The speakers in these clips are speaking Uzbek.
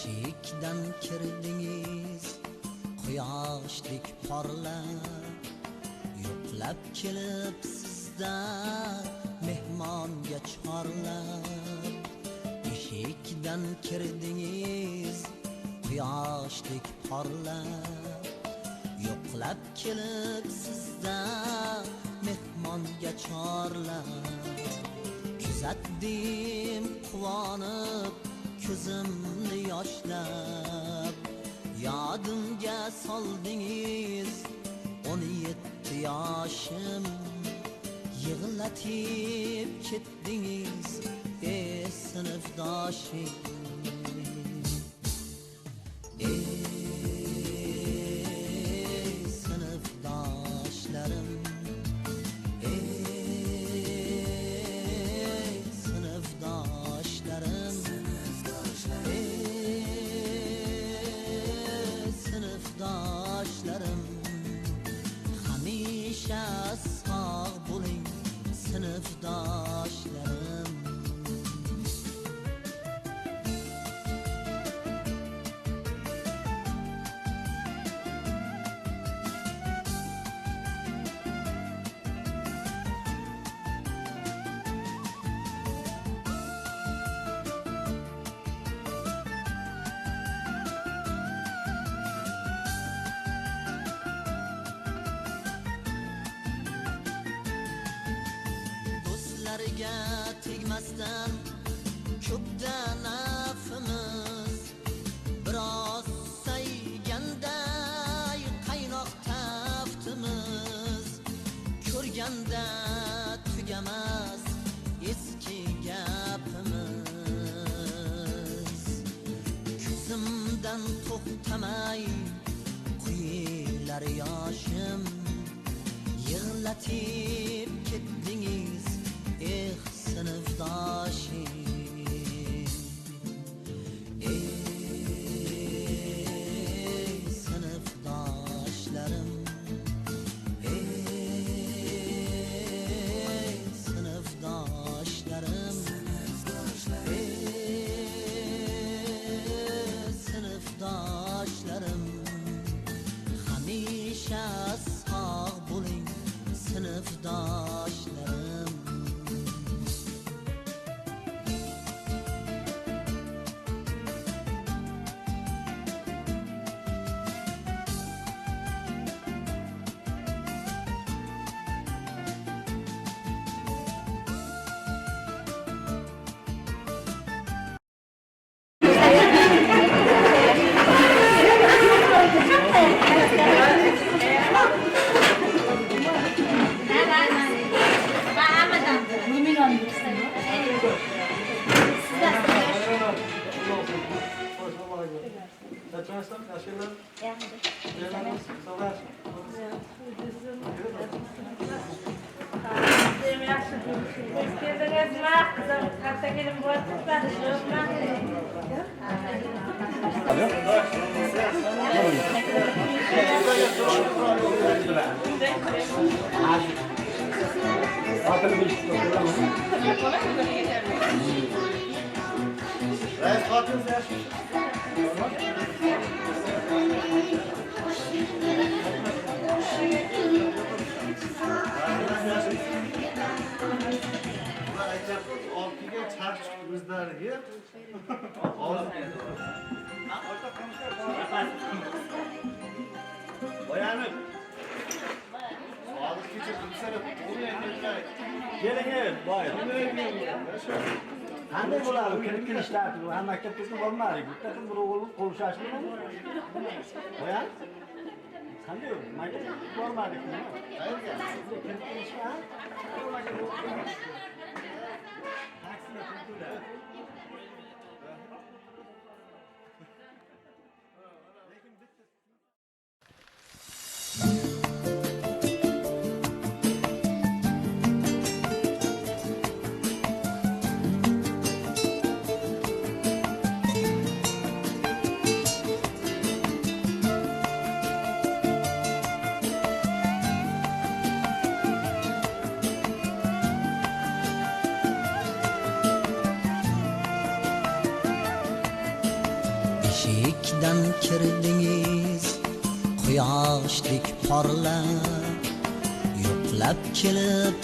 eshikdan kirdingiz quyoshlik porlab, yo'qlab kelib sizda mehmonga chorlab. Eshikdan kirdingiz quyoshlik porlab, yo'qlab kelib sizda mehmonga chorlab. Kuzatdim quvonib ko'zimni yoshlab, yodimga soldingiz 17 yoshim, yig'latib ketdingiz ey sinfdoshim. Ey sinfdoshlarim, hamisha sog' bo'ling sinfdoshlarim. Do'stlarga tegmasdan ko'pdan nafimiz, biroz sayganday qaynoq taftimiz. Ko'rganda tugamas eski gapimiz, ko'zimdan to'xtamay quyilar yoshim, yig'latib ketdingiz ey sinfdoshim. Ey sinfdoshlarim, ey sinfdoshlarim, ey sinfdoshlarim, hamisha sog' bo'ling sinfdoshlarim. Qanday bo'ladi? Kirib kelishlar, ham maktabgacha bormaylik. Bitta qilib bir o'g'il qo'l shashmi? Qo'yan? Qanday? Maktabga bormadik. Qayerga? Kirib kelishga? Taksiga turdilar. Eshikdan kirdingiz Quyoshlik porlab Yo'qlab kelib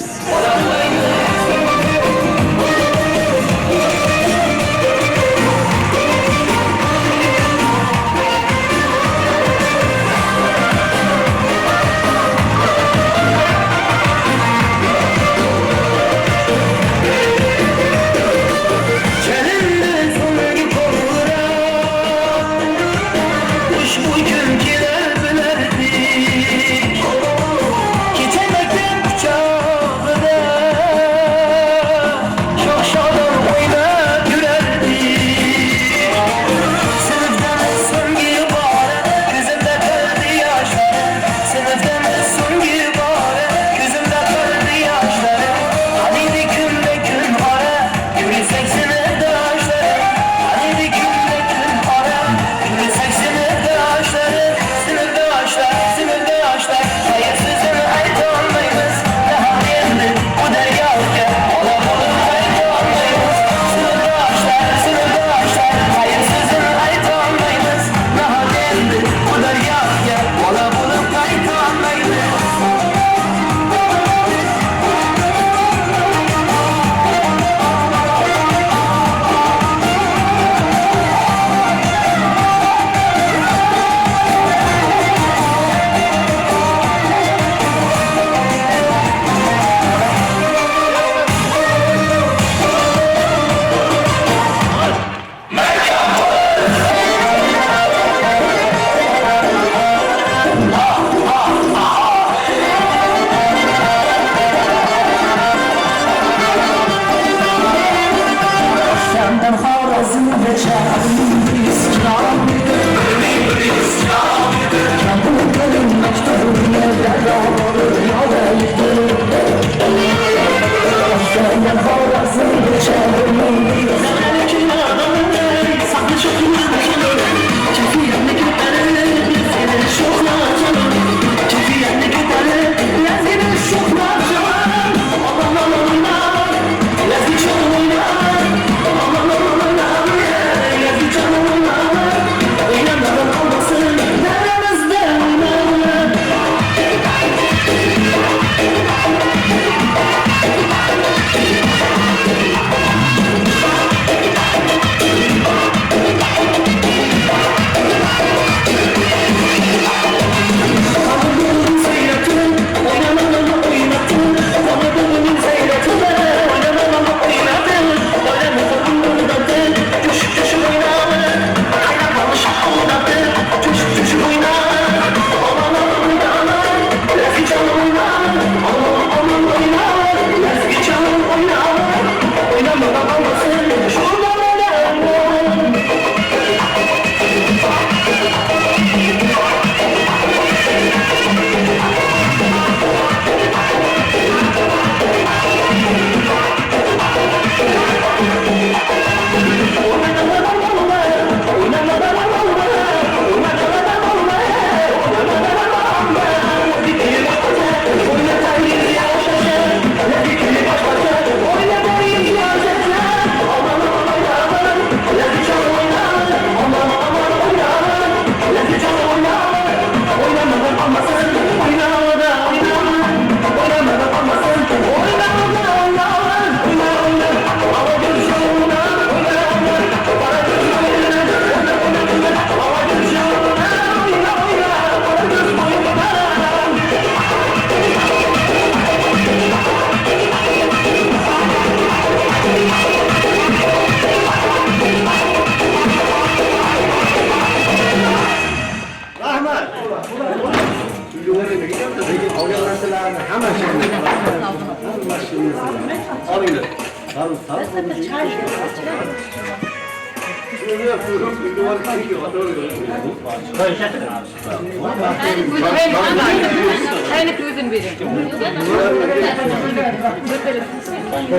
Aynı köyden biri.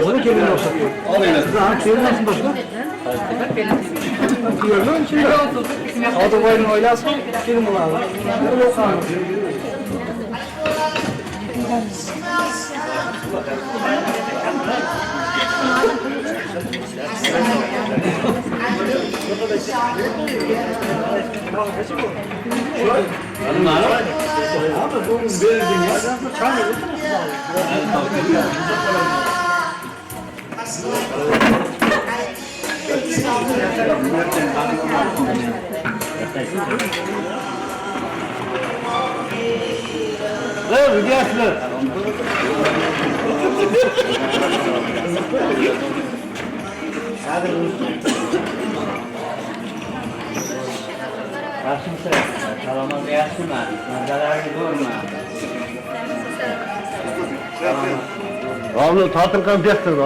Onu kimin olsa? Daha kimin olsun başka? Diyorum şimdi. Adı boyunu oylasın. Kimin bulalım? Yok abi. Abi tatil kampiyatır da.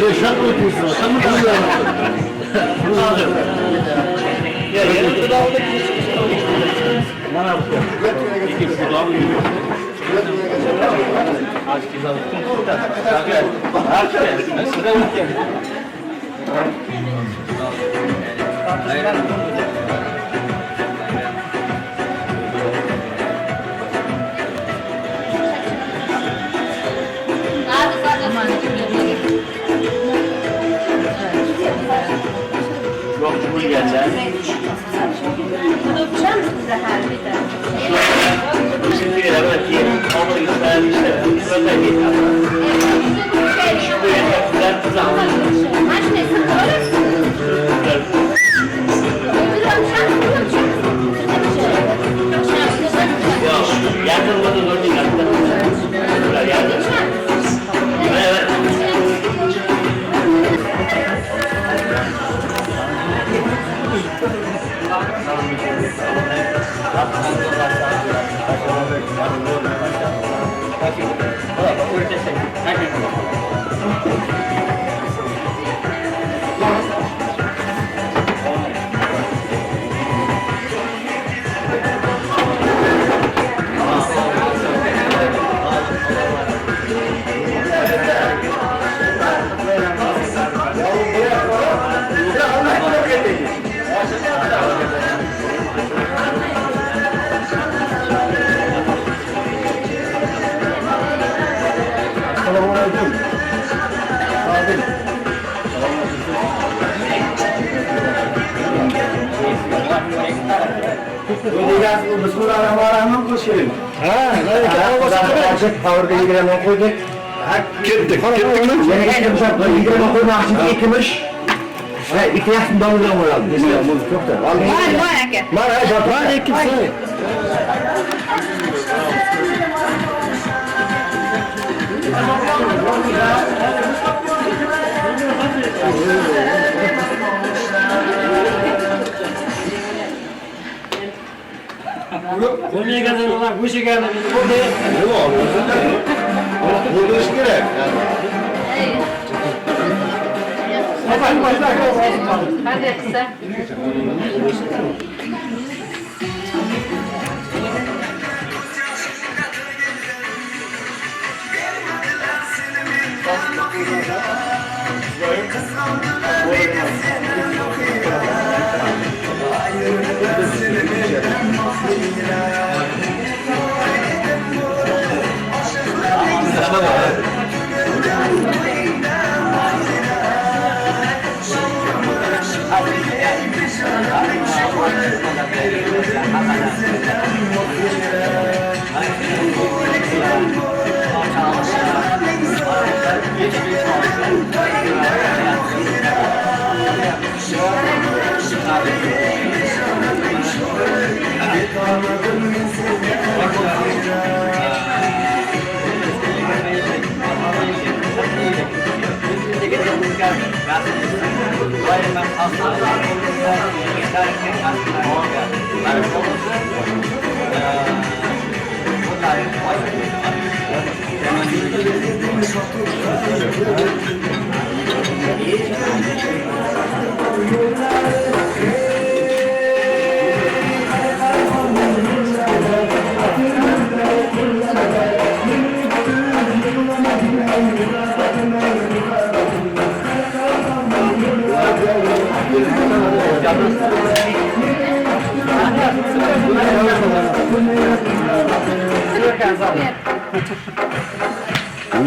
Yaşar mı yapıyorsun? Sen mi kızıyorsun? Bunu alacağım. Ya yanımda da aldık. Bana yapıyor. İki sudan yürüyor. Aç kız aldık. Aç kız. Nasıl da yok yani. Yok bunu geldi. Bunu yapacak mısın Zahar bir de? Şimdi evet yerim ama yükselmişler. Böyle değil ama. Şimdi güzel kız aldım. Aç nesin böyle? Öbür akşam bunu yapacak mısın? Ya yakınmadı dördü kattı. Buraya geldi. Evet. Selamünaleyküm. Abi. Bismillahirrahmanirrahim koşayım. Ha, ne olacak? Power'da ilgilen okuyorduk. Gittik. Yeni gelmişler, ilgilen okuymak için ikimiz. Ve ihtiyaçın doğrudan var abi. Çok da. Var ikisi. Konuya kadar olan bu şekerle burada Ne oldu? Burada iş gerek. Hadi kısa.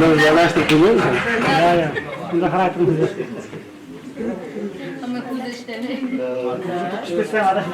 Bundan yavaşlık biliyor musun? Ya. Bunda hayatım güzel. Ama kuzu işte. İşte sen araç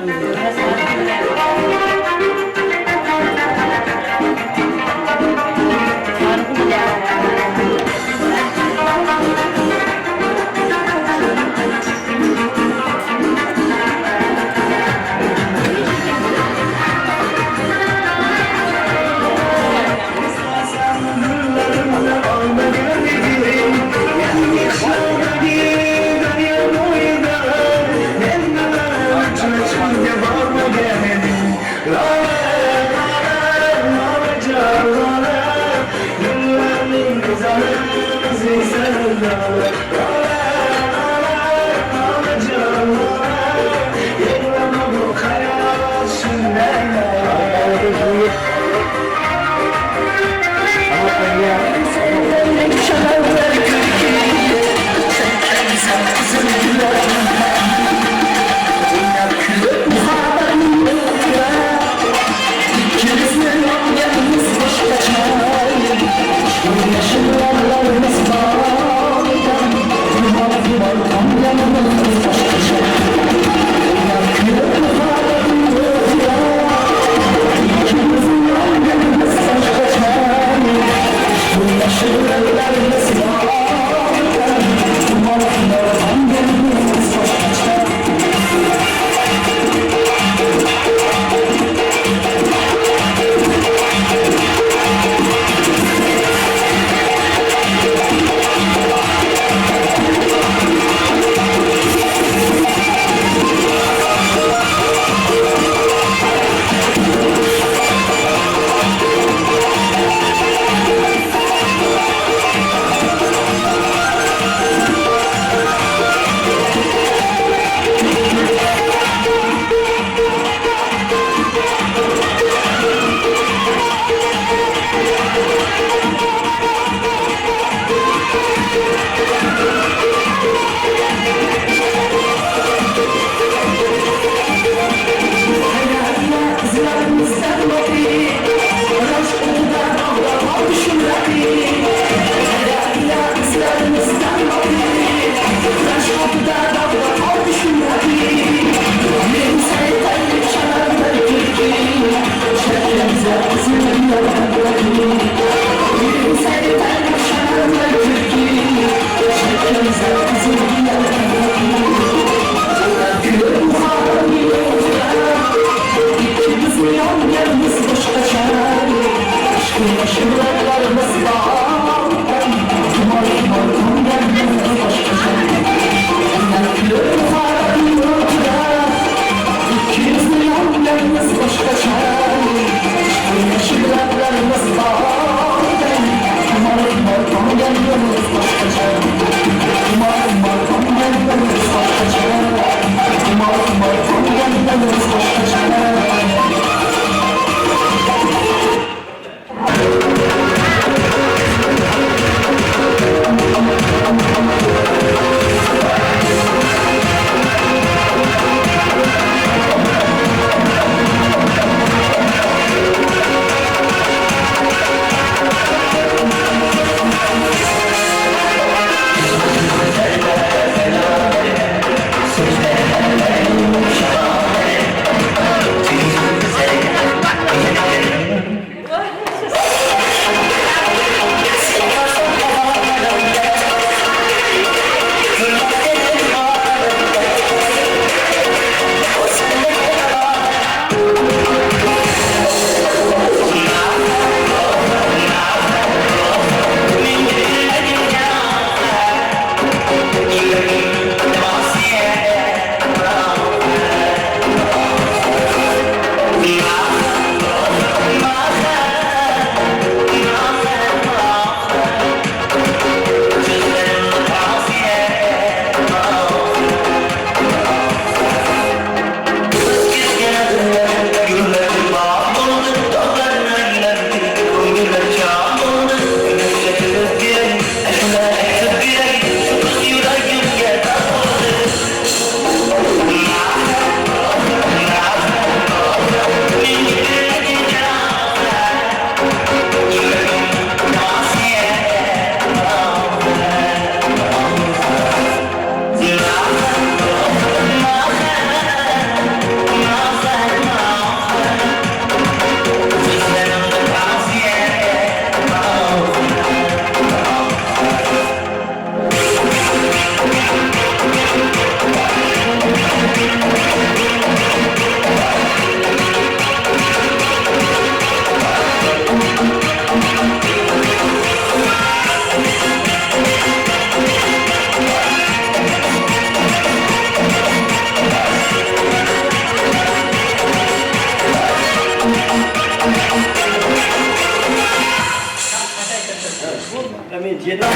Men yedim.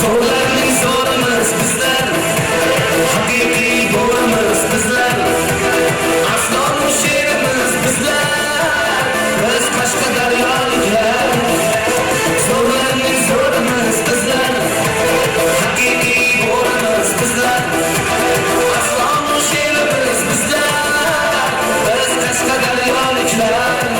So'larning zo'rimiz bizlar, haqiqiy bo'rimiz bizlar, aflon sherimiz bizlar, biz Qashqadaryoliklar. So'larning zo'rimiz bizlar, haqiqiy bo'rimiz bizlar, aflon sherimiz bizlar, biz Qashqadaryoliklar.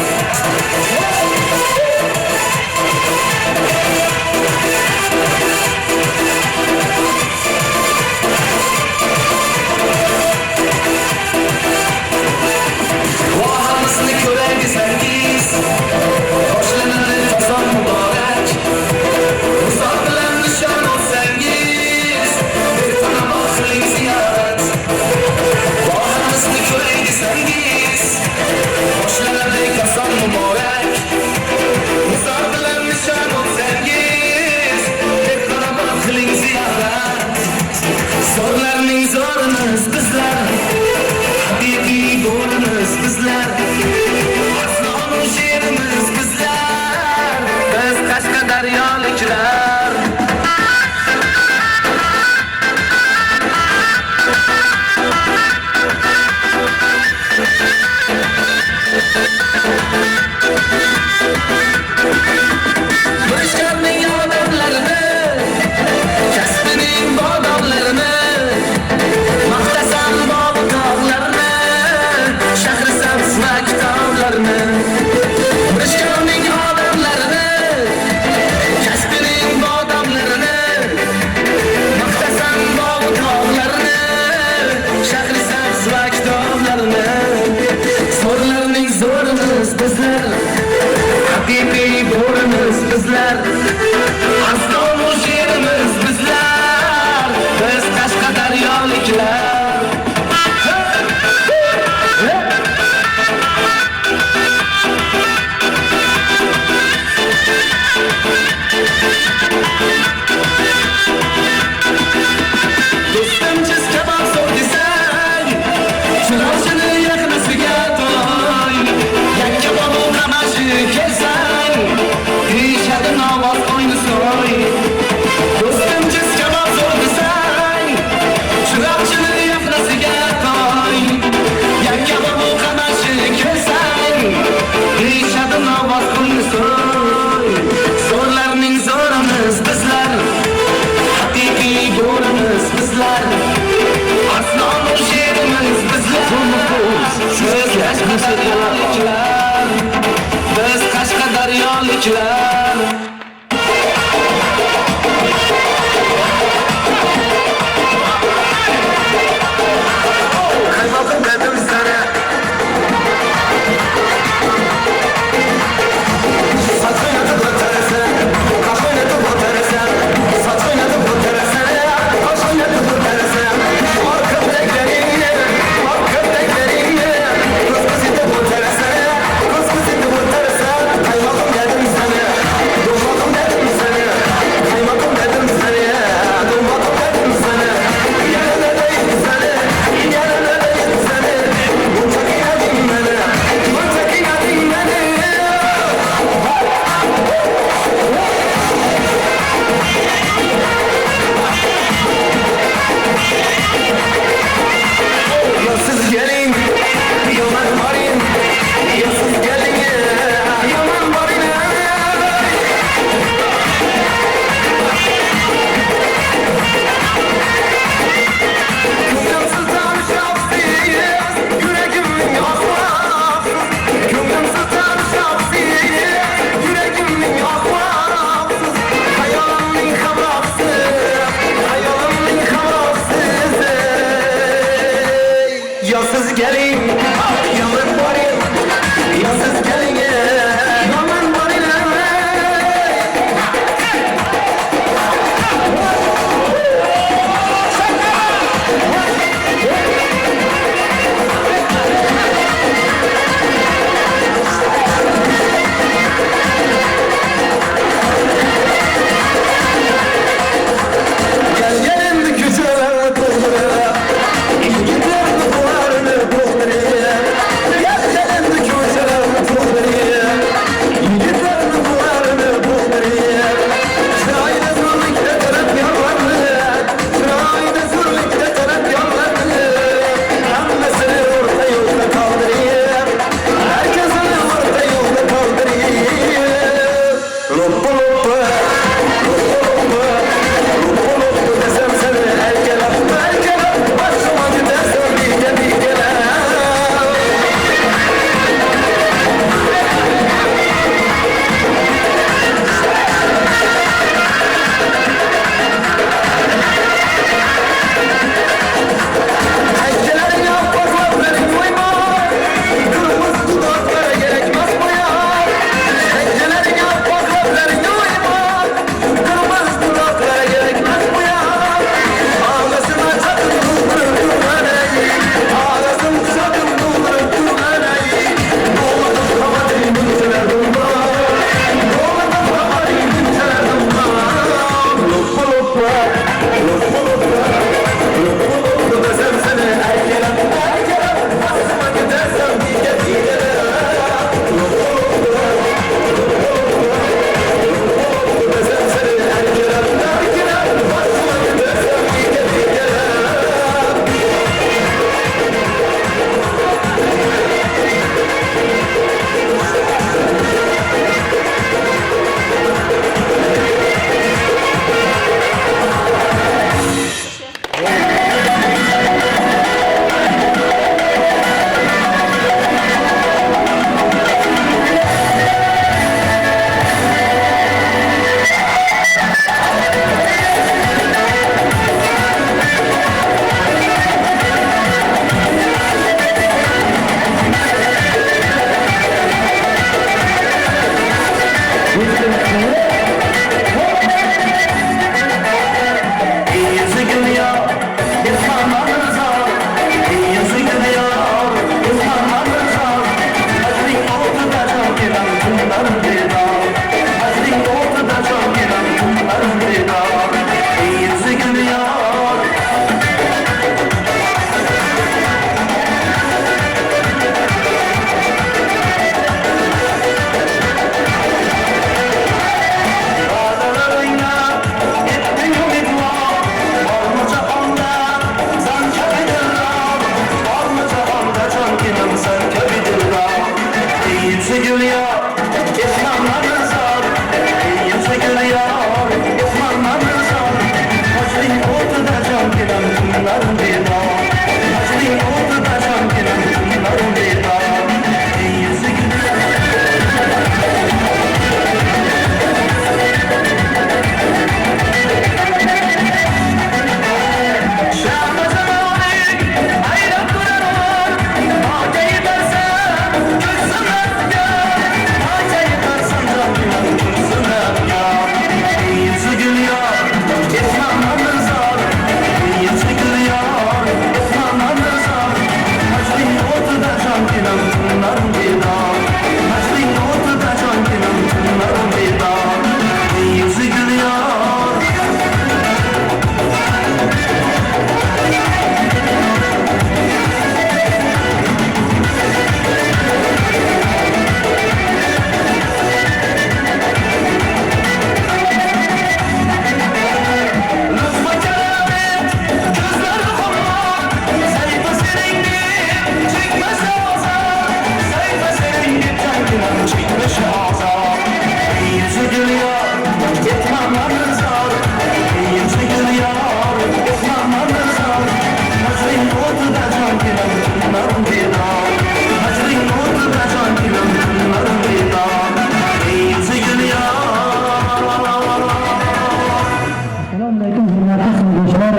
Assalomu alaykum, hurmatli sinfdoshlar.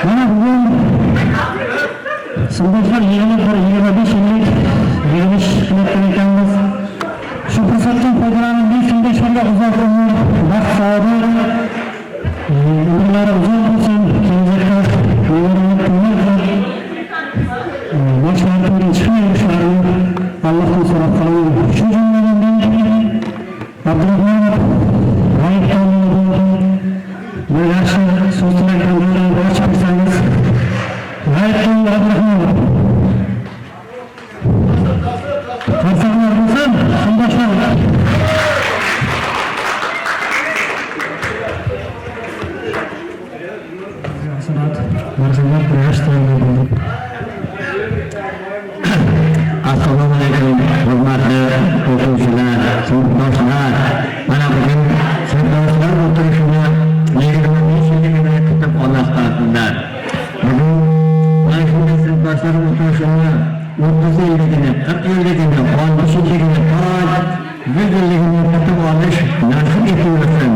Mana bugun sinfdoshlar 21-25 yillik yig'ilish qilayotgan ekanmiz. Shu fursatdan foydalanib, sinfdoshlarga uzoq umr, baxt, saodat, umrlari uzoq bo'lsin, kelajakda boshlardan chiqmay yurishlarini Allohdan so'rab qolaman. Shu jumladan Abdurahmonov bir yaxshi so'zlar bilan ochib bersangiz. G'ayibdan Abdurahmonov. Qarsaklar bo'lsin, sinfdoshlar. Marhamat, yaxshi Assalomu alaykum, hurmatli o'quvchilar, sinfdoshlar. Mana bugun sinfdoshlar o'tirishini 25 yilligini kutib olasizlar. Bugun mana shunday sinfdoshlar o'tirishini 30 yilligini, 40 yilligini, 60 yilligini, 100 yilligini kutib olish nasib etaversin.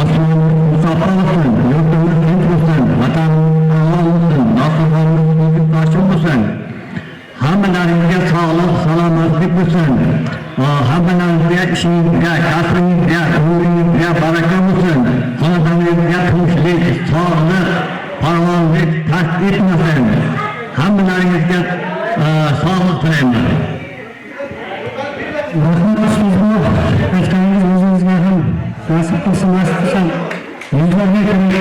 Osmon musaffo bo'lsin, yurtimiz tinch bo'lsin, vatanimiz omon bo'lsin, dasturxonimiz ochib bo'lsin. Hammalaringizga sog'lik, salomatlik bo'lsin. Hammalaringizga ishingizga, kasbingizga, umringizga baraka bo'lsin. Xonadoningizga tinchlik, sog'lik, farovonlik tast etmasin. Hammalaringizga sog'lik tilayman. Rahmat sizni aytganingiz o'zingizga ham nasib qilsin, nasib qilsin. Yuzlarga kirib,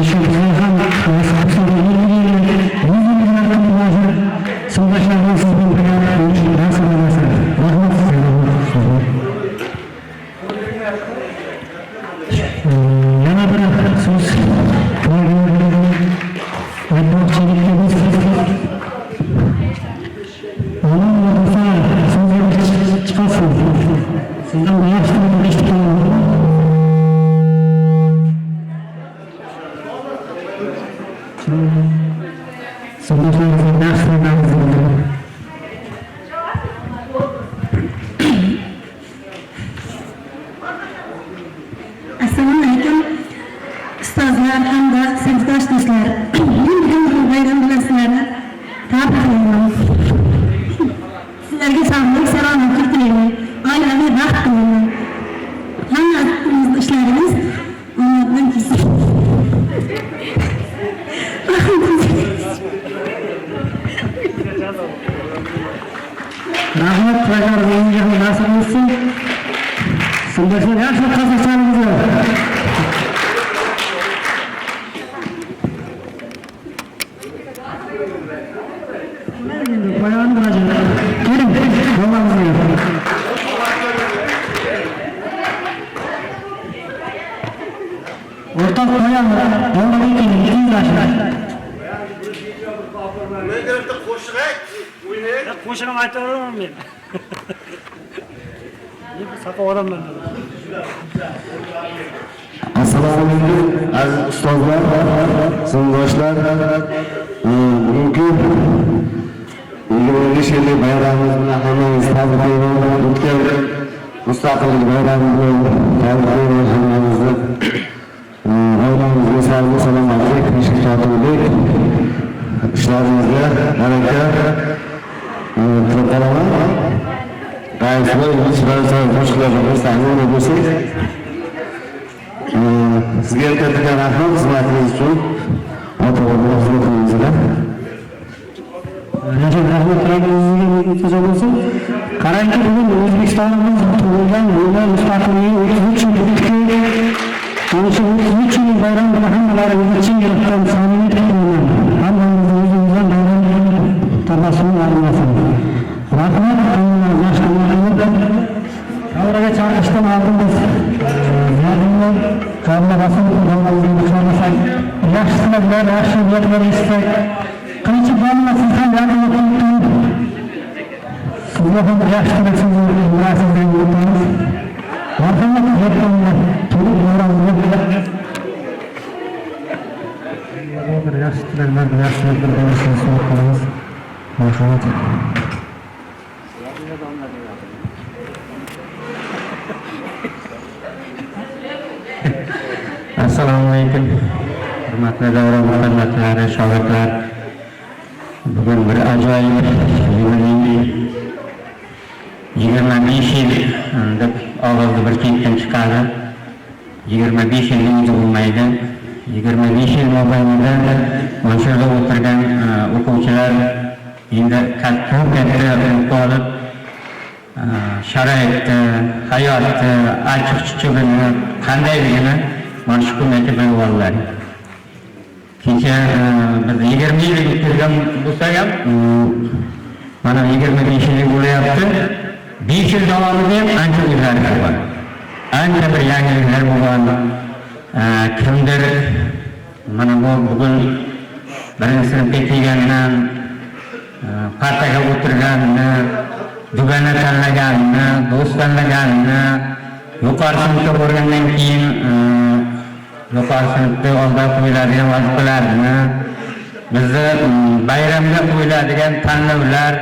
shu bizga ham nasib qilsin. Yuzingizlarga muhojir sinfdoshlardan siz bilan birga nasib etasin. Rahmat sizga. Yana bir so'z aytmoqchilikka biz çıkarsın. Sizden de yaxshi eshitib qolaman. Sinfdoshlaringizga yaxshi so'zlaringizni bildiring. Assalomu alaykum ustozlar hamda sinfdosh do'stlar. Bugun bayram bilan sizlarni tabriklayman. Sizlarga sog'lik, salomatlik tilayman. Oilaviy baxt tilayman. Hamma ishlarimiz omaddan kelsin. Rahmat, qo'ygaringiz nasib bo'lsin. Sinfdoshlar yaxshi qasachangizni. Qo'yani bilaman. Keling, bo'lmamizga. O'rtoq qo'yan, bo'lmagan keling, tinglashin. Men tarafda qo'shiq ayt, o'ynaydi. Qo'shig'im aytaveraman men. Men safa odamman. Assalomu alaykum aziz ustozlar, sinfdoshlar. Bugungi 25 yillik bayramimiz bilan hammangizni tabriklayman. O'tgan mustaqillik bayrami bilan tabriklayman hammangizni. Oilamizga sog'lik, salomatlik, tinchlik, totuvlik, ishlaringizga baraka tilab qolaman. Raislar, ishchilar, qo'shiqlarga qo'shiladigan bo'lsak, sizga katta rahmat xizmatingiz uchun. Ota-onalar xizmatingizga. Rajab rahmatlaringizga iltijo bo'lsin. Qarangki, bugun O'zbekistonimiz tug'ilgan yili mustaqillik 33 yillik ana shu 33 yil bayram bilan hammalaringizni chin yurakdan samimiy qutlayman. Hammangizni o'zingizdan bayram tabassum arimasin. Rahmat, hammangiz yaxshi davraga chaqirishdan oldin biz yordamlar qabla rasul davramizga so'rasak, yaxshi tilaklar, yaxshi niyatlar istak qancha bo'lmasin ham yardım etib sizga ham yaxshi tilaksiz bilasizdan o'tamiz. Marhamat, yordamlar to'liq davramizga bir yaxshi tilaklar, yaxshi niyatlar bo'lishini so'rab qolamiz. Marhamat. Assalomu alaykum. Hurmatli davra muxlislari, shogirdlar. Bugun bir ajoyib yubiley 25 yil deb og'izda bir ketdan chiqadi. 25 yil o'zi bo'lmaydi. 25 yil mobaynida mana shu yerda o'tirgan o'quvchilar endi katta olib sharoitni, hayotni, achchiq-chuchug'ini qandayligini mana shu kungacha bilib oldilar. Kecha biz 20 yil o'tirgan bo'lsak ham mana 25 yil bo'lyapti. 5 yil davomida ham ancha o'zgarishlar bor. Ancha bir yangiliklar bo'lgan. Kimdir mana bu bugun birinchi sinfga kelgandan partaga o'tirganini, dugana tanlaganini, do'st tanlaganini, yuqori sinfga borgandan keyin yuqori sinfda oldin qo'yiladigan vazifalarni, bizni bayramga qo'yiladigan tanlovlar,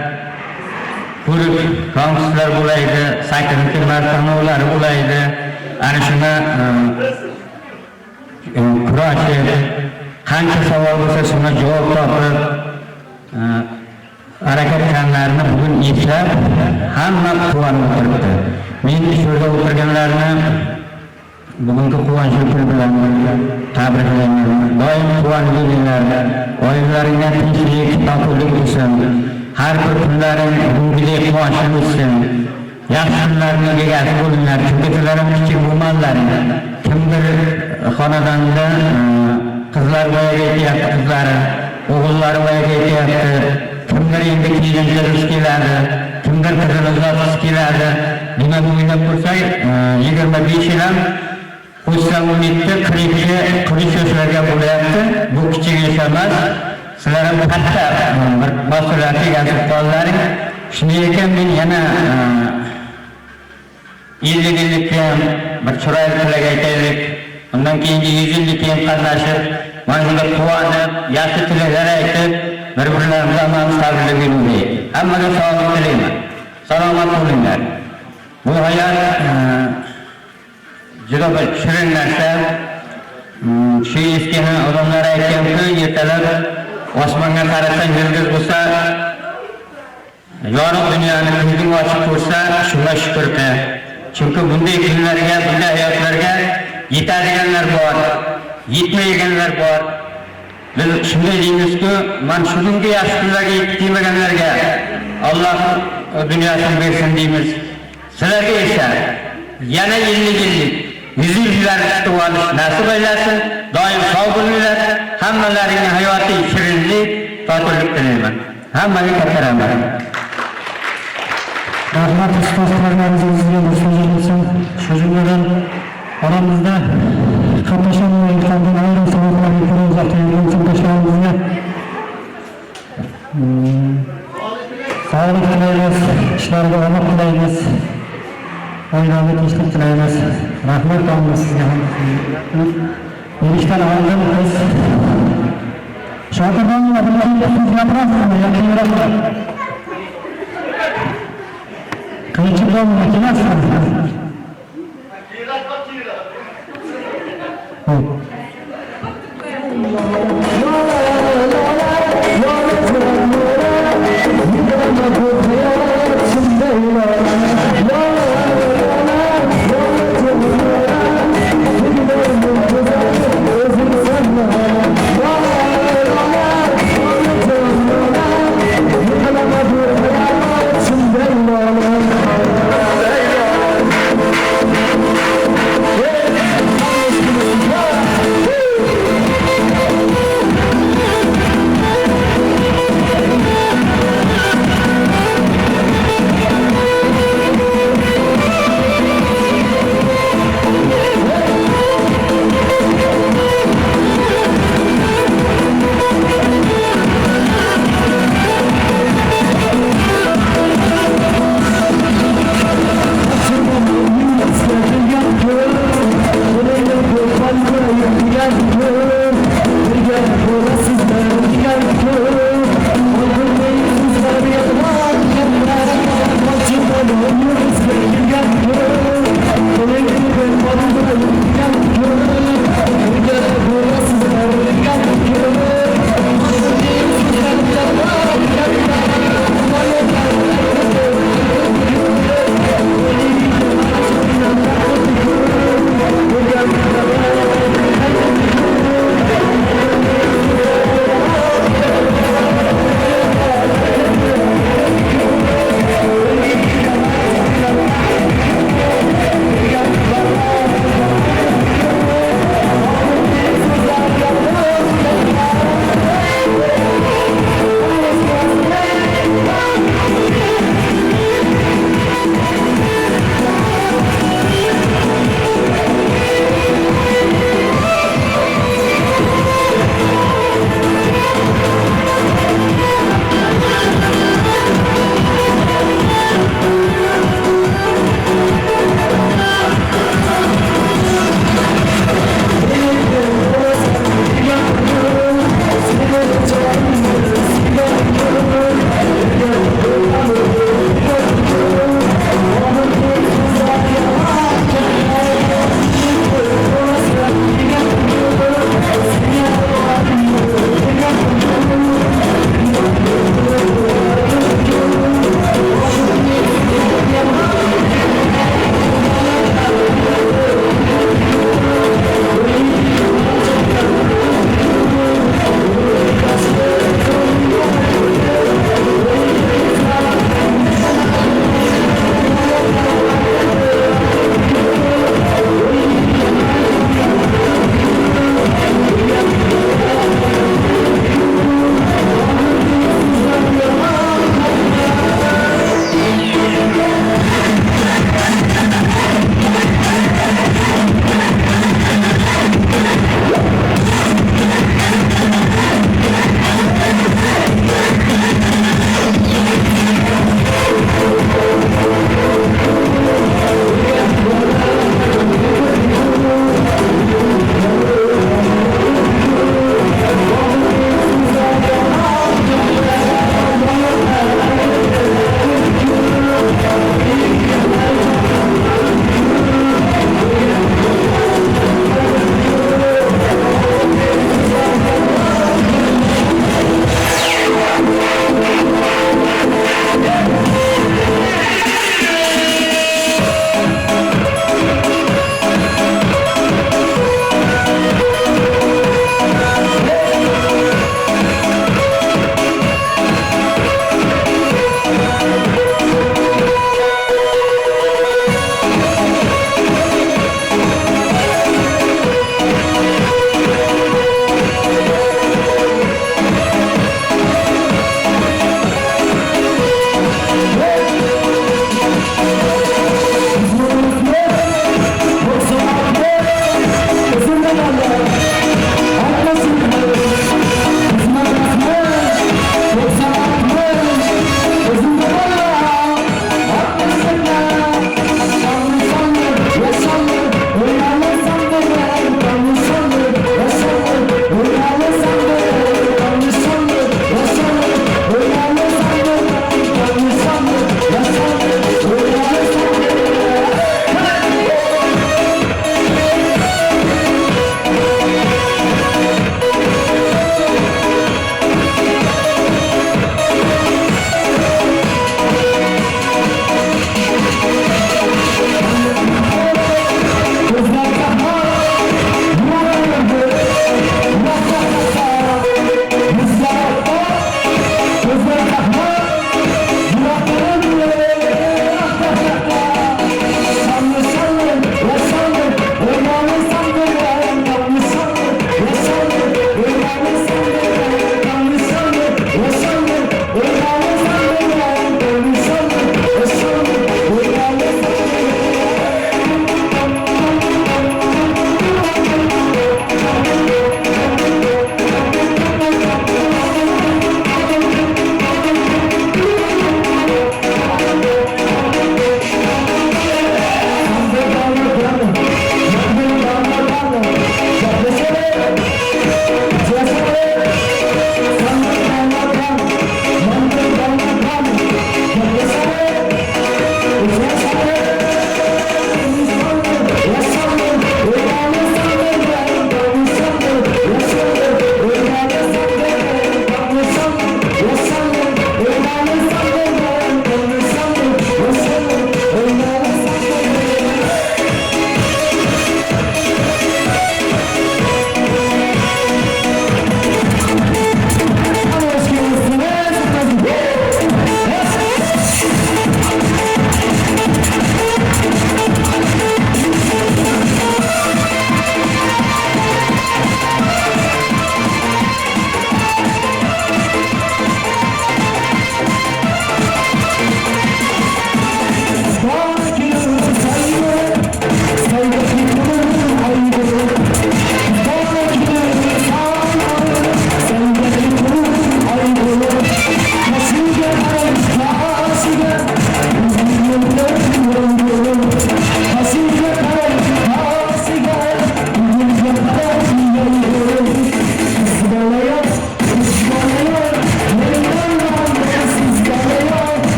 ko'rik konkurslar bo'laydi, 8-marta tanlovlar bo'laydi. Ana shuni kurashib, qancha savol bo'lsa shunga javob topib, harakat qilganlarni bugun eslab hamma quvonib turibdi. Men shu yerda o'tirganlarni bugungi quvonchli kun bilan tabriklayman. Doim quvonib yuringlar. Oilalarga tinchlik, totuvlik bo'lsin. Har bir kunlaring bugundek quvonchli bo'lsin. Yaxshi kunlarni egasi bo'linglar. Chunki sizlarning kichik bo'lmanlar. Kimdir xonadonda qizlar voyaga yetyapti, qizlari, o'g'illari voyaga yetyapti. Kimdir endi kelinchasiz keladi, kimdir qizini uzatib keladi. Nima o'ylab ko'rsak, 25 yil ham qo'shsa 17-40 yoshlarga bo'lyapti. Bu kichik yosh emas. Sizlar ham katta bir mas'uliyat egasi qo'llaring. Shuning ekan men yana 50 yillikka ham bir chiroyli tilak aytaylik. Undan keyingi 100 yillikka ham qatnashib, mana shunday quvonib, yaxshi tilaklar aytib, bir-birlarimizga amalimiz tabriklar beraylik. Hammaga sog'lik tilayman. Salomat bo'linglar. Bu hayot juda bir shirin narsa. Shu eskini odamlar aytganki, ertalab osmonga qarasang yulduz bo'lsa, yorug' dunyoni ko'zing ochib ko'rsa, shunga shukrda. Chunki bunday kunlarga, bunday hayotlarga yetadiganlar bor, yetmaydiganlar bor. Biz shunday deymizki, mana shunga yaxshi kunlarga yetib kelmaganlarga Alloh dunyosini bersin deymiz. Sizlarga esa yana 50 yillik, 100 yillarni kutib olish nasib aylasin. Doim sog' bo'linglar. Hammalaringning hayoti shirinlik, totuvlik tilayman. Hammaga katta rahmat. Rahmat ustozlarimizga bo'lsin. Shu jumladan oramizda qatnashmayotgan ayrim sabablarga ko'ra uzoqlayotgan sinfdoshlarimizga sog'lik tilaymiz, ishlariga omad tilaymiz, oilaga tinchlik tilaymiz. Rahmat olamiz sizga ham. Erishdan oldin biz shogirdlarga birga so'z gapirasizmi yoki yurasizmi? Qancha bo'ldi kelasizmi? Yeah.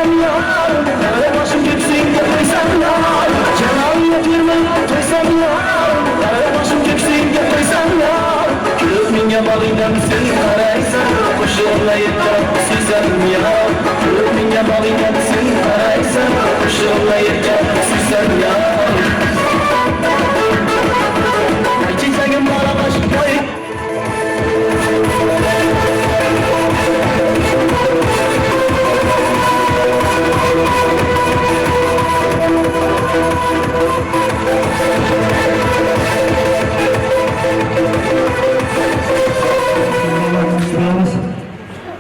koysam ya, nerede başım göksünde koysam ya, yalan yapırma koysam ya, nerede başım göksünde koysam ya, kırık minge balıydan sen karaysan, koşullayıp da süzem ya, kırık minge balıydan sen karaysan, koşullayıp da süzem ya. Çiçeğim bana baş koy.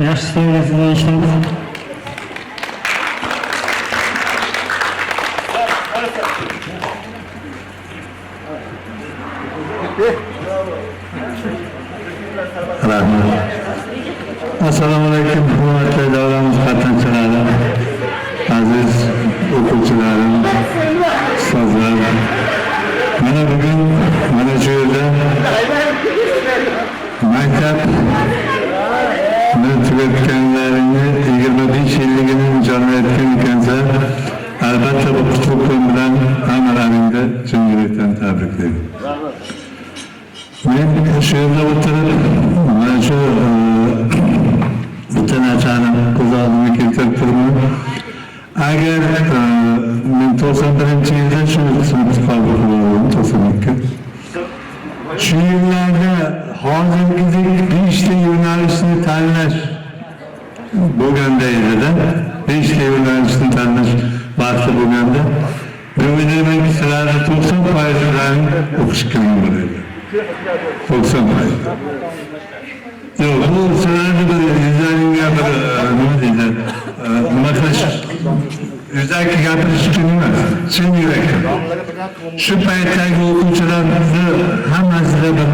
Yaxshi seviyasida ishlaymiz. Rahmat. Assalomu alaykum, hurmatli davramiz qatnashchilari, aziz o'quvchilarim, ustozlar. Mana bugun mana shu yerda maktabni tugatganlaringni 25 yilligini nishonlayotgan ekansan. Albatta bu qutlug' bilan hammalaringni chin yurakdan tabriklayman. Men shu yerda o'tirib mana shu bitta narsani ko'z oldimga keltirib turibman. Agar men 91-yilda shu sinfda qabul qilganman, 92. Shu yillarda hozirgidek 5 ta yo'nalishni tanlash bo'lganda edi-da, 5 ta yo'nalishni tanlash vaqti bo'lganda, men o'ylaymanki sizlarni 90%laring o'qish qiyin bo'ladi. 90%. Yo'q, bu sizlarni bir yuzlaringga bir nima deydi, nima qilish, yuzaki gapirish uchun emas, chin yurakdan. Shu paytdagi o'quvchilarni hammasida bir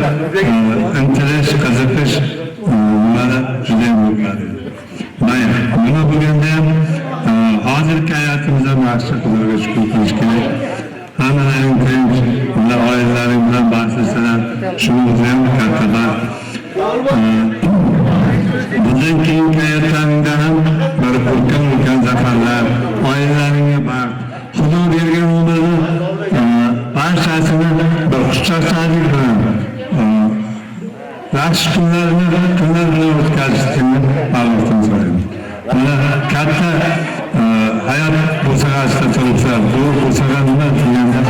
intilish, qiziqish nimani juda ham bo'ladi. Mana bugunda ham hozirgi hayotimizda yaxshi qizlarga shukur qilish kerak. Hammalaring tinch, oilalaring bilan baxtlisan, shuni o'zi ham katta baxt. Bundan keyingi hayotlaringda ham bir ulkan zafarlar, oilalaringga baxt. Xudo bergan umrni barchasini bir xushchaqchalik bilan yaxshi kunlar bilan o'tkazishni Allohdan so'rayman. Mana katta hayot bo'sag'asida turibsa, bu bo'sag'a nima deganda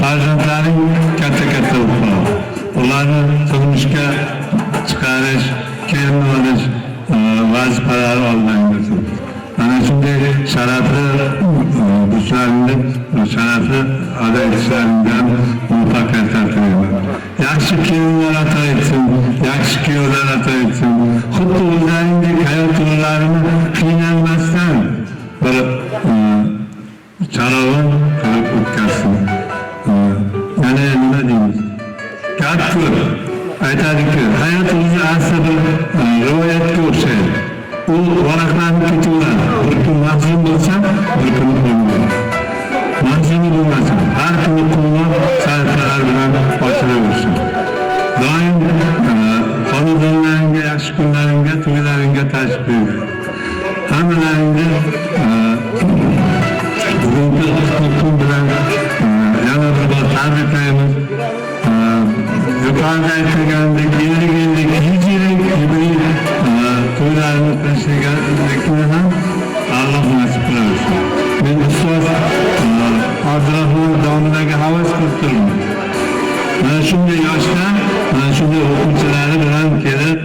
farzandlaring katta bo'lib qoladi. Ularni turmushga chiqarish, kelin olish vazifalari oldingda turibdi. Ana shunday sharafli burchlaringni sharafli ado etishlaringdan muvaffaqiyatlar tilayman. Yaxshi kelinlar ato etsin, yaxshi kuyovlar ato etsin. Xuddi o'zlaringdek hayot yo'llarini qiynalmasdan bir charovan qilib o'tkazsin. Yana nima deymiz? Gap ko'p aytadiki, hayot o'zi asli bir rivoyatga o'xshaydi. U varaqlanib ketaveradi. Bir kun mahzun bo'lsa, bir kun bo'lmaydi. Mahzuni bo'lmasin. Har kuni quvvat sayfalar bilan ochilaversin. Doim xonadonlaringga, yaxshi kunlaringga, to'ylaringga tashrif buyur. Hammalaringni bugungi kun bilan yana bir bor tabriklaymiz. Yuqorida aytilgandek 50 yillik, 100 yillik yubiley to'ylarni qilishlikni ham Alloh nasib qilsin. Men ustoz Abdurahmon domidaga havas qilib turibman. Mana shunday yoshda, mana shunday o'quvchilari bilan kelib,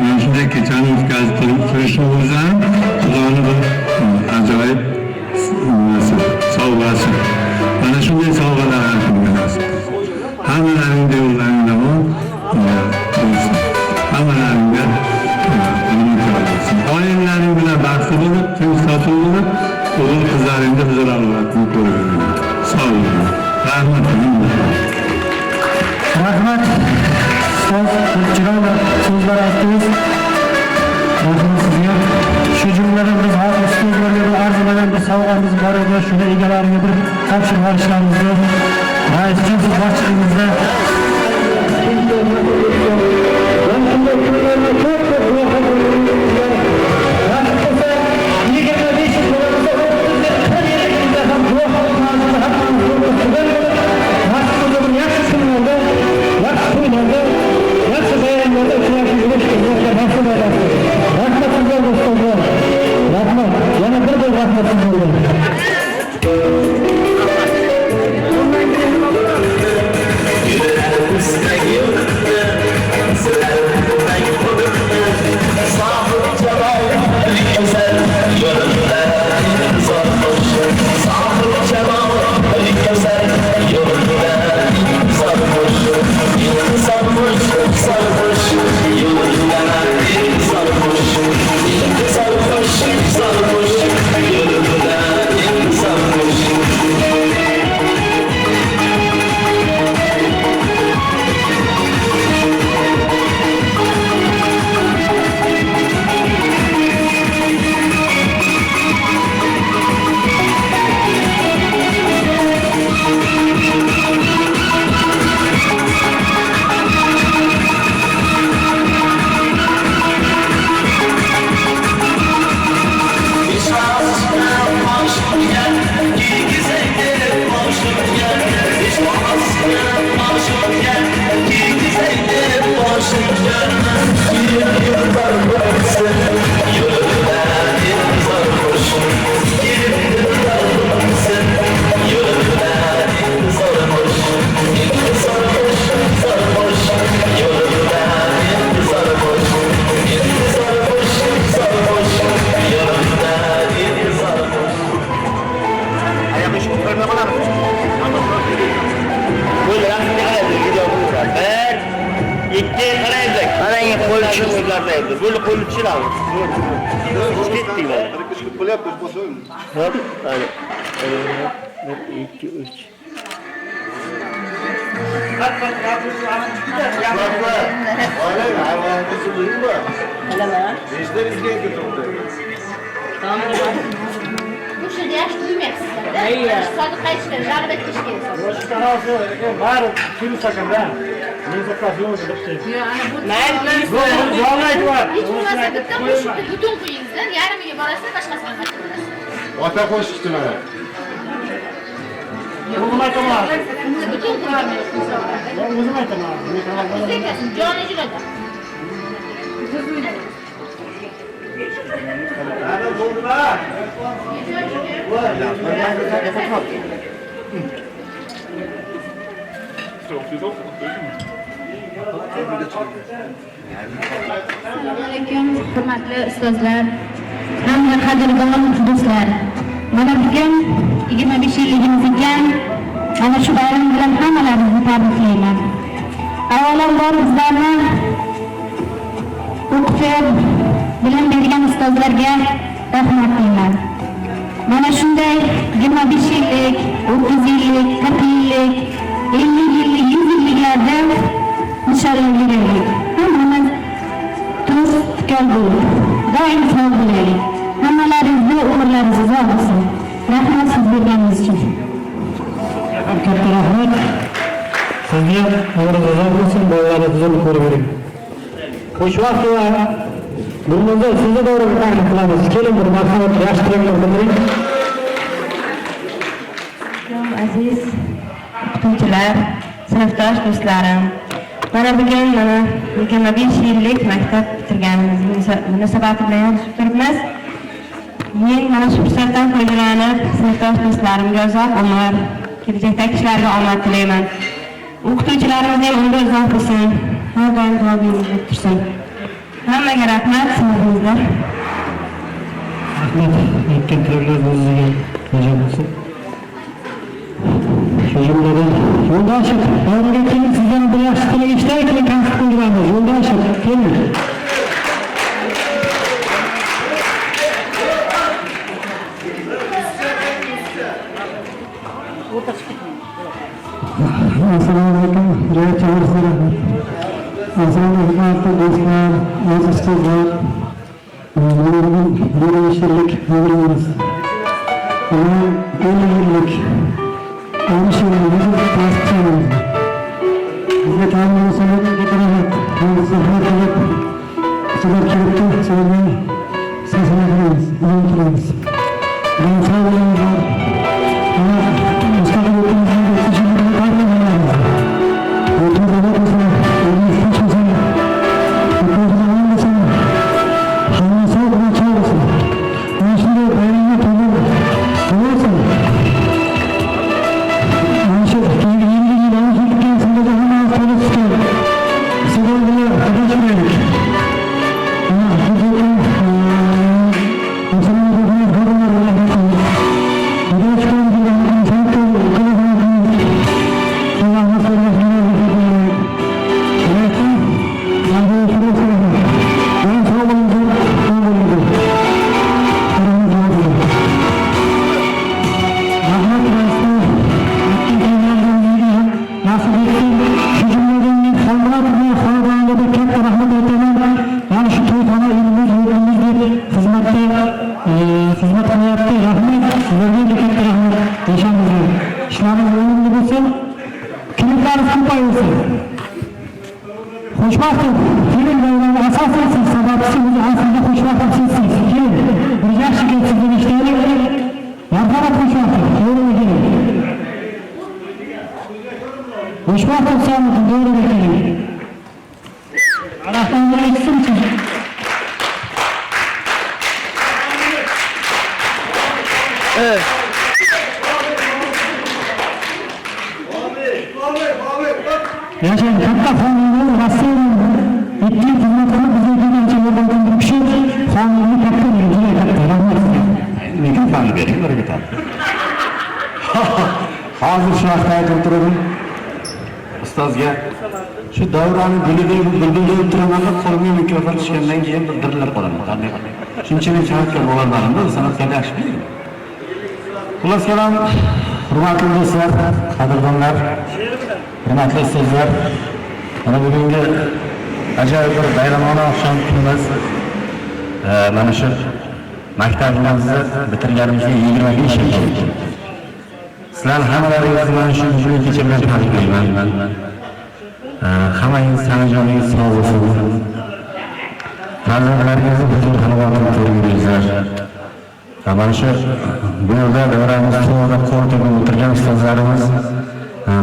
mana shunday kechani o'tkazib turishni o'zi ham Xudoni bir ajoyib sovg'asi. Mana shunday sovg'alar nasib. Hammalaringga yo'llaringda bo'lsin. Hammalaringga oilaring bilan baxtli bo'lib, tinch totuv bo'lib, o'g'il qizlaringni huzur-halvatni ko'raveringlar. Sog' bo'ling. Rahmat. Rahmat. Chiroyli so'zlar aytdingiz. Rahmat sizga. Shu jumladan biz har ustozlarga arzulagan bir sovg'amiz bor edi. Shuni egalariga bir topshirib olishlarimizni raisimiz boshchiligimizda Kişilerimiz. Gittik ben. Kışkırt böyle yapıyoruz, basıyorum. Hop, hadi. 1, 2, 3. Bu şimdi yaş duymayacaksın. Sadık kaçtı, rağbet kişi Boş kanalsı, var kim sakın ben. Neyse kafiyonu da şey. Vallahi var. Hiç münasebette bu şimdi bütün kuyunuzdan yarım iyi barasına başkasına kaçırırız. Ata koş üstüne. Uzun aytamam. Bütün kuyunuzdan. Uzun aytamam. Bize kesin, canı cürede. Nerede buldun ha? Assalomualaikum, hurmatli ustozlar hamda qadrdon do'stlar. Mana bugun 25 yilligimiz ekan. Mana shu bayram bilan hammalarni tabriklayman. Avvalambor bizlarni o'qitib, bilim bergan ustozlarga rahmat deyman. Mana shunday 25 yillik, 30 yillik, 40 yillik, 50 yillik, 100 yilliklarda inshaalloh yuraylik. Hammamiz turist tikal bo'lib, doim sog' bo'laylik. Hammalaringizni umrlaringiz uzoq bo'lsin. Rahmat siz berganingiz uchun. Katta rahmat. Sizga umringiz uzoq bo'lsin, bolalaringizni ko'rib yuring. Xushvaqt va bundan sizni doğru bir taklif qilamiz. Keling bir marhamat, yaxshi tilaklar bildiring. Aziz o'qituvchilar, sinfdosh do'stlarim, mana bugun 25 yillik maktab bitirganimiz munosabati bilan turibmiz. Men mana shu fursatdan foydalanib, sinfdosh do'stlarimga uzoq umr, kelajakdagi ishlarga omad tilayman. O'qituvchilarimiz ham umri uzoq bo'lsin, har doim duoyingiz tursin. Hammaga rahmat, sinfimizda. Rahmat, aytgan tilaklaringiz sizga bo'lsin. Shu jumladan yo'ldoshim, bayramga kelib sizdan bir yaxshi tilak eshitay, keyin konsert qo'ydiramiz. Yo'ldoshim, keling. Assalomu alaykum, joy chaqirsizlar. Assalomu alaykum do'stlar, aziz ustozlar. Mana bugun 25 yillik umrimiz. 50 yillik Anışılmamızı tasdiklememiz. Bize kendini sanat getiremek, kendisi harcayıp, sizler kilitli, sizlerden sesini ediniz, yönetiniz. Ben sağ olun var, ama Mustafa Gökmen'in de seçimlerini kaybedememiz. Otur devletmesine, elini seçmesine, oturduğun olmasına, hangi soğuk ve çağrısın. Ben şimdi bayramı tanım, olursun. Yaşam katta fanlığı Rusya'nın ettiği hizmetleri bize gelince yoldan bir şey fanlığını katta vereceği katta rahmet. Mikrofonu verin, öyle gitar. Hazır şu hafta aytib turdim. Ustozga Shu davrani gulidagi bulbulday turamanlar qo'limga mikrofon tushgandan keyin bir dirlab qolaman. Qanday? Shunchalik san'atkor bo'lganlarimda san'atkorni yaxshi bilaman. Xullas kalom, hurmatli do'stlar, qadrdonlar, hurmatli ustozlar, mana bugungi ajoyib bir bayramona oqshom kunimiz. Mana shu maktabimizni bitirganimizga 25 yil bo'ldi. Sizlar hammalaringizni mana shu bugun kecha bilan tabriklayman. Hammangiz sanajoningiz sog' bo'lsin. Farzandlaringizni huzur halovat ko'ringizlar. Mana shu bu yerda davramiz to'g'ri qo'l tegib o'tirgan ustozlarimiz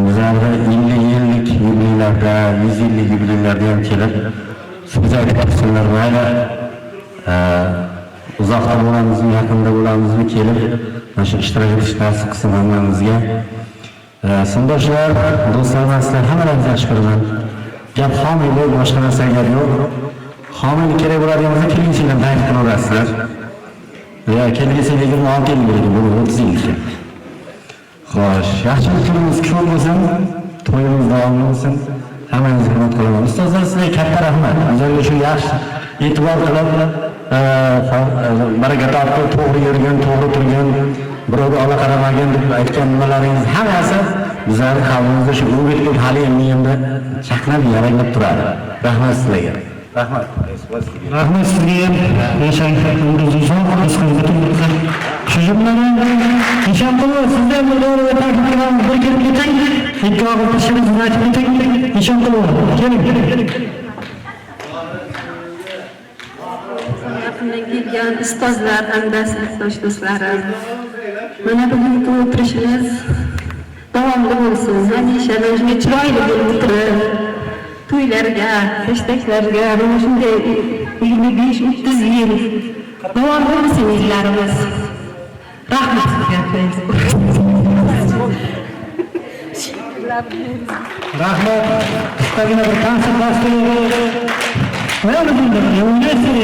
bizlarga 50 yillik yubileylarda, 100 yillik yubileylarda ham kelib so'z aytib tursinlar. Mayli uzoqda bo'lamizmi, yaqinda bo'lamizmi kelib mana shu ishtirok etish nasib qilsin hammamizga. Sindoshlar, do'stlar, sizlar hammalaringizni yaxshi ko'raman. Gap homiylik, boshqa narsa yo'q. Homiylik kerak bo'ladigan bo'lsa, kelgusi yildan tayin qilaverasizlar. Ya kelgusi 26 yil bo'ladi, bu 30 yilga. Xo'sh, yaxshilik kunimiz ko'p bo'lsin, to'yimiz davomli bo'lsin. Hammangizga hurmat qilaman. Ustozlar, sizlarga katta rahmat. Bizlarga shu yaxshi e'tibor qilib, baraka topib, to'g'ri yurgan, to'g'ri turgan, birovga ola qaramagan deb aytgan nimalaringiz hammasi bizlarning qalbimizda shu o'g'itlik hali endi chaqnab yaranglab turadi. Rahmat sizlarga. Rahmat. Rahmat sizga ham. Yashang, umringiz uzoq, rizqingiz butun. Shu jumladan Nishonqulov sizdan bir o'rniga taklif qilamiz. Bir kelib keting. Ikki og'iz ishingizni aytib keting. Nishonqulov, keling. Yaqindan kelgan ustozlar hamda sinfdosh do'stlarim. Mana bugungi o'tirishimiz davomli bo'lsin. Hamisha shunday chiroyli bo'lib o'tirib, to'ylarga, festaklarga, mana shunday 25-30 yil davomli bo'lsin yillarimiz. Rahmat sizga. Rahmat. Qisqagina bir konsert boshladi. Mana bunday o'ynaysiz.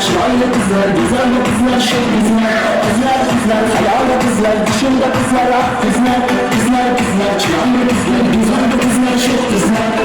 Çilaylı kızlar, güzel kızlar, şey kızlar, hayallı kızlar, dışında kızlar, ah kızlar, çilaylı kızlar, güzel kızlar, şey kızlar.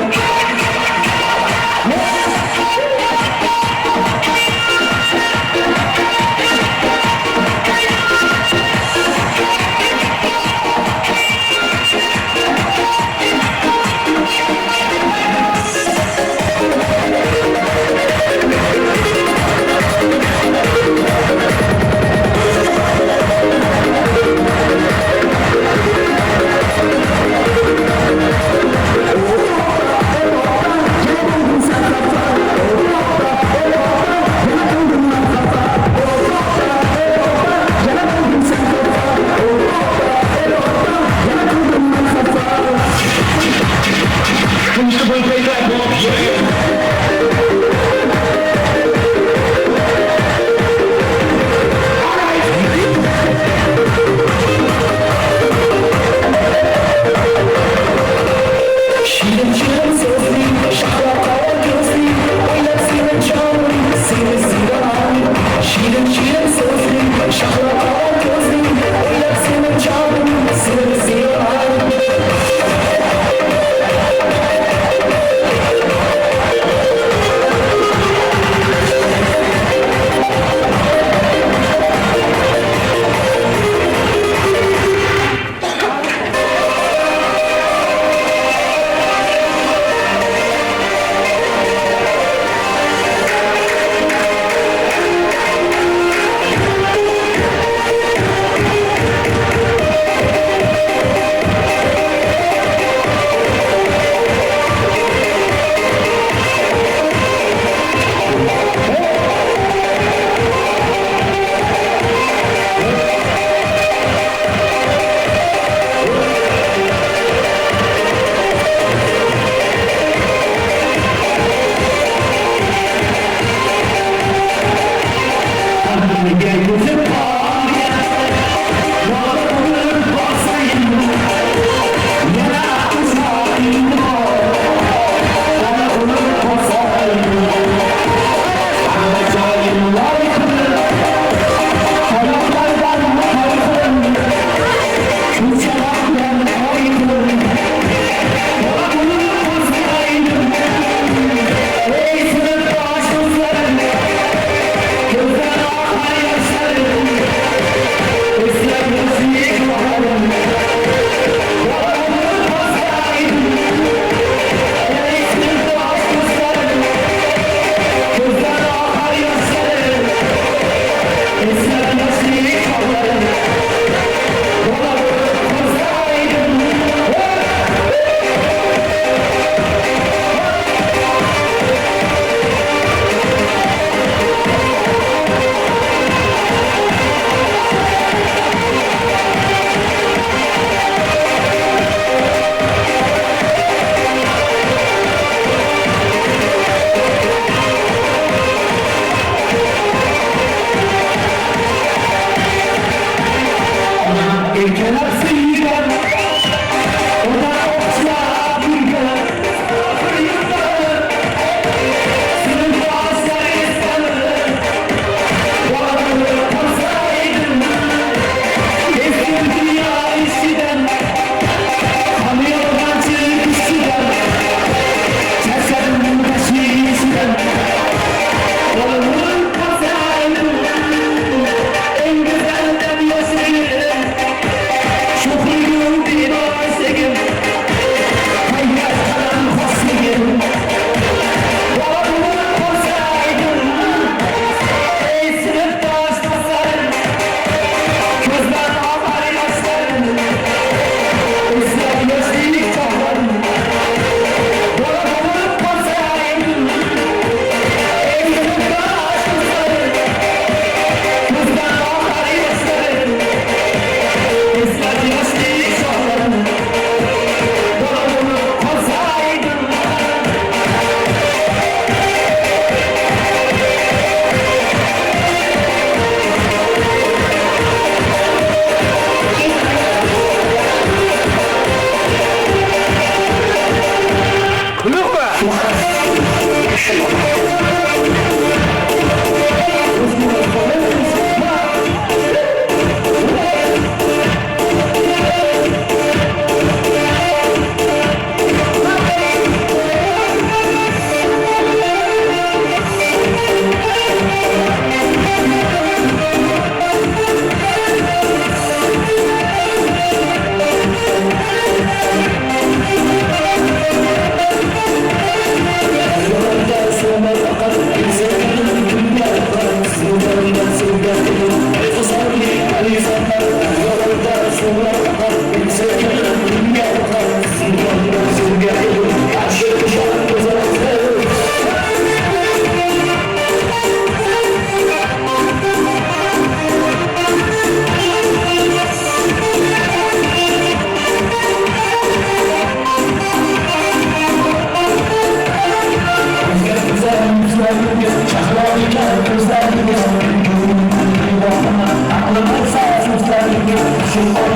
Nobody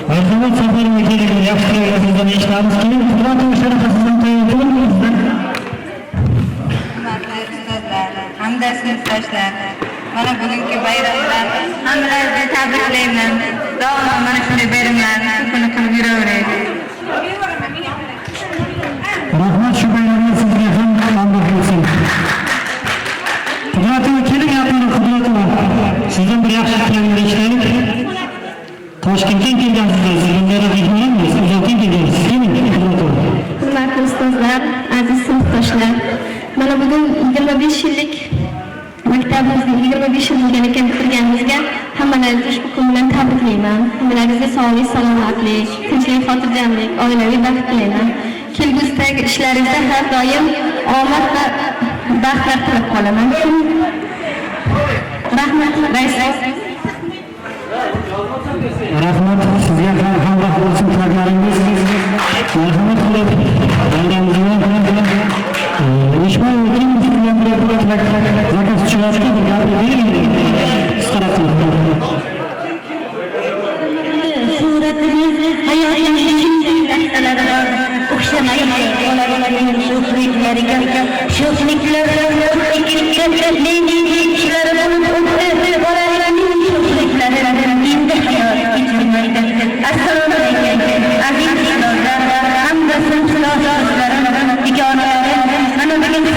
Marhamat, safarga kelinglar, yaxshi kelinglar, sizlarni eshitamiz. Keyin Qur'on sharafasi hamda sinfdoshlar. Mana bugungi bayramdan hammalaringizni tabriklayman. Doimo mana shunday bayramlarni shu kuni qilib yuraveraylik. Rahmat, shu bayramda sizga ham hamdard bo'lsin. Qudratli keling, yaqinda qudratli. Sizdan bir yaxshi planlar ishlaylik. Toshkentdan kelgansizlar, sizlarga mehmonmiz, uzoqdan kelgansiz. Keling, qudratli. Hurmatli ustozlar, aziz sinfdoshlar. Mana bugun 25 yillik maktabimizning 25 yilligini bitirganimizga hammalaringizni ushbu kun bilan tabriklayman. Hammalaringizga sog'lik, salomatlik, tinchlik, xotirjamlik, oilaviy baxt tilayman. Kelgusidagi ishlaringizda har doim omad va baxtlar tilab qolaman. Rahmat, rais. Rahmat, sizga ham hamroh bo'lsin tilaklaringiz. Marhamat qilib bayramimizni eshitmay o'tiring, bizlarga tilak zakaz tushiradi, gapni bering. Suratimiz hayotimizning lahzalarida o'xshamaydi. Bolalarning sho'xliklariga, Assalomu alaykum aziz ustozlar hamda sinfdoshlarim, ijonalarim. Mana bugungi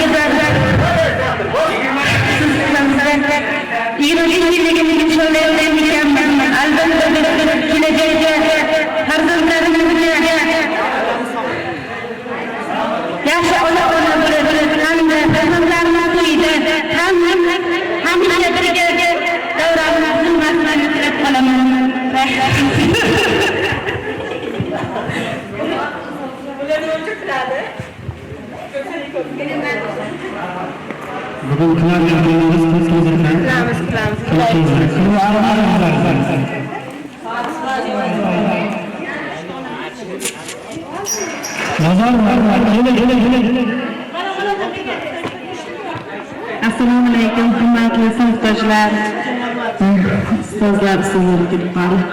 yilligimizga sho'rlayotganman. Albatta kelajakda farzandlarimizga yaxshi ona-bola bo'lib, hamda farzandlarimiz to'yida hamisha birga davralarimizni hurmatini tilab qolaman. Bugun kunlarga kelamiz, Assalomu alaykum hurmatli sinfdoshlar. Ustozlar, sizlarga kelib qoldi.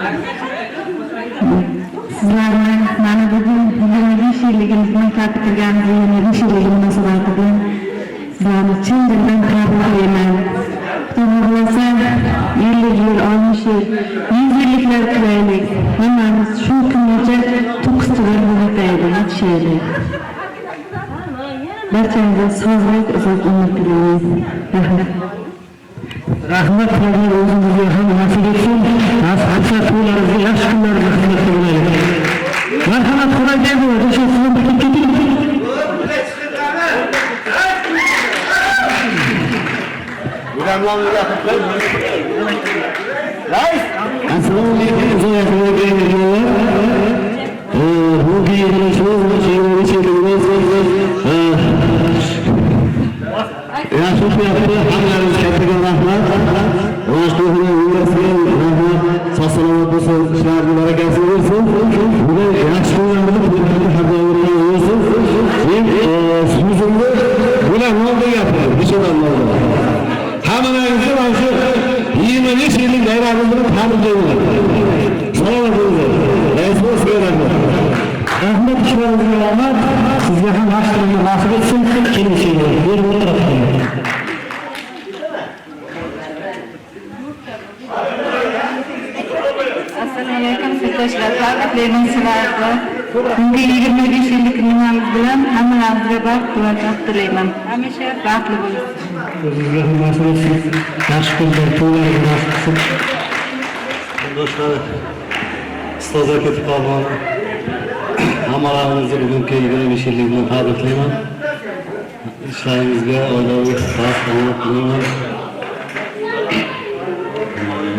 Sizlarni mana bugun 25 yilligimizni tabriklaganimiz 25 yillik munosabati bilan sizlarni chin dildan tabriklayman. Xudo xohlasa 50 yil, 60 yil, 100 yilliklar qilaylik. Hammamiz shu kungacha to'qqiztadan bo'lib yetishaylik. Barchangizga sog'lik, uzoq umr tilayman. rahmat qilgan o'zingizga ham nasib etsin. Hamsa to'ylaringizga yaxshi kunlarda xizmat qilaylik. Marhamat, Xudoy berdi, o'sha sizdan bir keting. Assalomu alaykum, yaxshi o'qiyapti, hammalaringiz kattaga rahmat. Sog'-salomat bo'lsin, ishlaringiz barakasi bo'lsin. Bugun yaxshi kunlarda har doim bo'lsin. So'zimni bular nolda gapiradi, bismillah. Hammalaringizni mana shu 25 yillik bayramimiz bilan tabriklayman. Salomat bo'linglar. Rais sizga rahmat. Rahmat, ishlaringizga rahmat. Sizga ham yaxshi kunlar nasib etsin. Kelishinglar. Berib o'tirib. Assalomu alaykum sinfdoshlar, tabriklayman sizlarni. Bugungi 25 yillik kunimiz bilan hammalaringizga baxt va baxt tilayman. Hamisha baxtli bo'linglar. O'zingizga ham nasib etsin. Yaxshi kunlar, to'ylaringiz nasib etsin. Do'stlar, ustozlar ketib qolgan. Hammalarimizni bugungi 25 yillik bilan tabriklayman. İşlerimizga oilaviy baxt tilayman.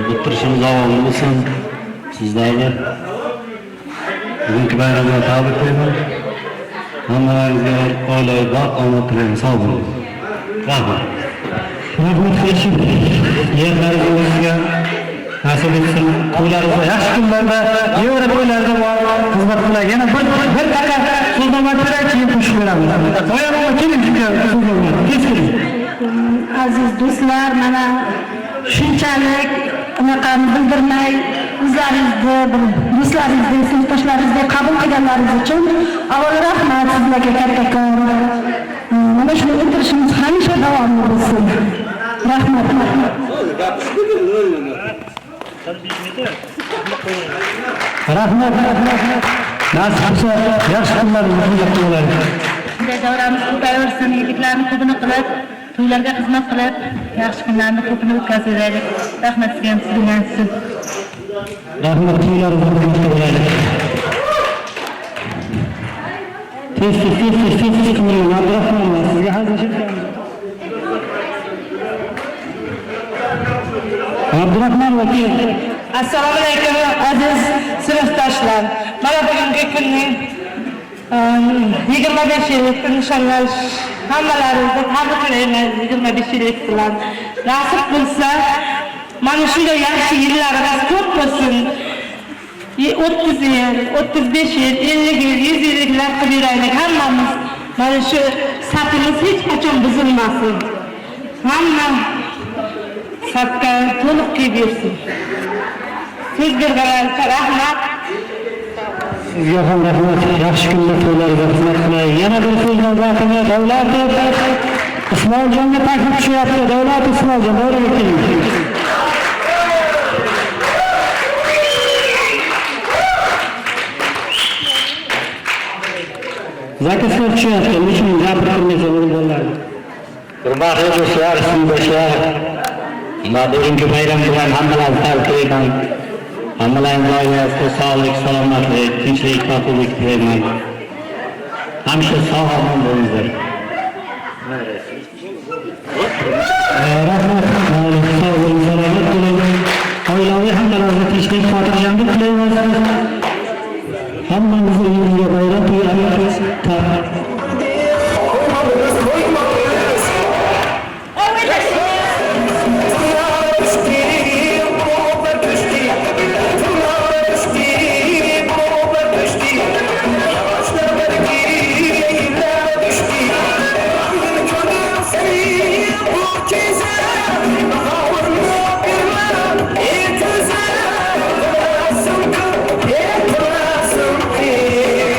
Bitirishimiz davomli bo'lsin. Sizlarni bugungi bayramda tabriklayman. Hammalaringizga oilaviy baxt, omad tilayman. Sog' bo'ling. Rahmat. Rahmat qilishim. Yerlaringizga nasib etsin. To'ylaringizda yaxshi kunlarda, yevra to'ylarda xizmat qilay. Yana bir daqiqa so'zlama kerak, keyin qo'shib beramiz. Qo'yamizmi? Keling, so'zlama. Keling. Aziz do'stlar, mana shunchalik unaqani bildirmay o'zlaringizni, do'stlaringizni, sinfdoshlaringizni qabul qilganlaringiz uchun avvalo rahmat sizlarga kattakon. Mana shuni o'tirishimiz hamisha davomli bo'lsin. Rahmat. Nasib bo'lsa, yaxshi kunlaringiz bo'ladi. Shunday davramiz ko'payaversin, yigitlarni ko'pini qilib, to'ylarga xizmat qilib, yaxshi kunlarni ko'pini o'tkazaylik. Rahmat sizga ham sizga. Rahmat, to'ylaringiz bo'ladi. Tez qiling, Abdurahmonlar, sizga hazillashamiz. Abdurahmon vakil. Assalomu alaykum aziz sinfdoshlar. Mana bugungi kunning 25 yillik nishonlash hammalaringizni tabriklayman 25 yillik bilan. Nasib bo'lsa, mana shunday yaxshi yillarimiz ko'p bo'lsin. 30 yil, 35 yil, 50 yil, 100 yilliklar qilib yuraylik hammamiz. Mana shu safimiz hech qachon buzilmasin. Hamma safga to'liq kelib yursin. Siz berganingizga rahmat. Sizga ham rahmat. Yaxshi kunlar to'ylarga xizmat qilaylik. Yana bir so'zdan vaqtida Davlat Ismoiljonga taklif tushyapti. Davlat Ismoiljon, o'rniga keling. Zakaslar tushyapti. Nechun gapirmasa bo'ladi. Hurmatli do'stlar, sinfdoshlar, bugungi bayram bilan hammalarni tabriklayman. Hammalarning oilasida sog'lik, salomatlik, tinchlik, totuvlik tilayman. Hamisha sog'-omon bo'linglar. Rahmat, sog' bo'ling, salomat bo'ling. Oilaviy hammalarga tinchlik, xotirjamlik tilaymiz. Hammangizga yangi bayram to'ylaringiz tabrik. Yeah.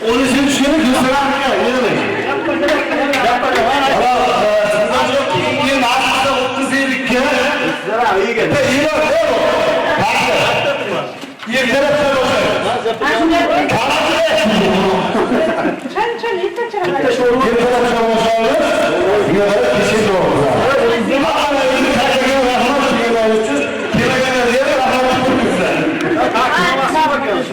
Onu sen düşünün gösteren mi? İyi nasıl 30 yıllık ki? İyi geldi. İyi bak ne o? İyi tarafta olsun. Çan yeter çan. Bir tarafta olsun. Bir tarafta kişi doğru. Ama iyi kaçıyor rahmet diyorlar. Kime gelir diye rahmet diyorlar. Akşama bakıyoruz.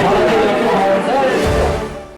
Kaç